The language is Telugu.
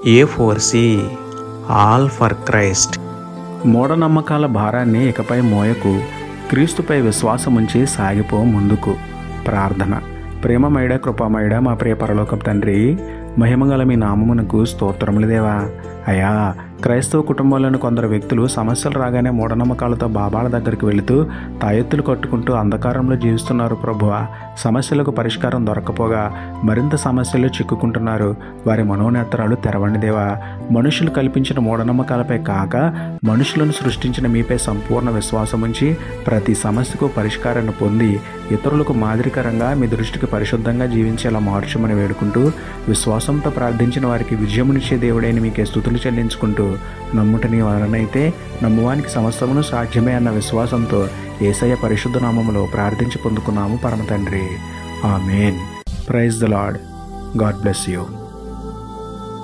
A4C all for Christ. మూఢనమ్మకాల భారాన్ని ఇకపై మోయకు, క్రీస్తుపై విశ్వాసముంచి సాగిపో ముందుకు. ప్రార్థన. ప్రేమమయుడ, కృపామయుడ, మా ప్రియ పరలోకపు తండ్రి, మహిమగల మీ నామమునకు స్తోత్రములు దేవా. అయ్యా, క్రైస్తవ కుటుంబాలను కొందరు వ్యక్తులు సమస్యలు రాగానే మూఢనమ్మకాలతో బాబాల దగ్గరికి వెళుతూ తాయెత్తులు కట్టుకుంటూ అంధకారంలో జీవిస్తున్నారు ప్రభువా. సమస్యలకు పరిష్కారం దొరకపోగా మరింత సమస్యలు చిక్కుకుంటున్నారు. వారి మనోనేత్రాలు తెరవండి దేవా. మనుషులు కల్పించిన మూఢనమ్మకాలపై కాక మనుషులను సృష్టించిన మీపై సంపూర్ణ విశ్వాసం ఉంచి ప్రతి సమస్యకు పరిష్కారాన్ని పొంది ఇతరులకు మాదిరికరంగా మీ దృష్టికి పరిశుద్ధంగా జీవించేలా మార్చమని వేడుకుంటూ, విశ్వాసంతో ప్రార్థించిన వారికి విజయమునిచ్చే దేవుడైన మీకే స్తుతులు చెల్లించుకుంటూ, నమ్ముటని వలనైతే నమ్మువానికి సమస్తమును సాధ్యమే అన్న విశ్వాసంతో యేసయ్య పరిశుద్ధ నామములో ప్రార్థించి పొందుకున్నాము పరమ తండ్రి. ఆమేన్. Praise the Lord. God bless you.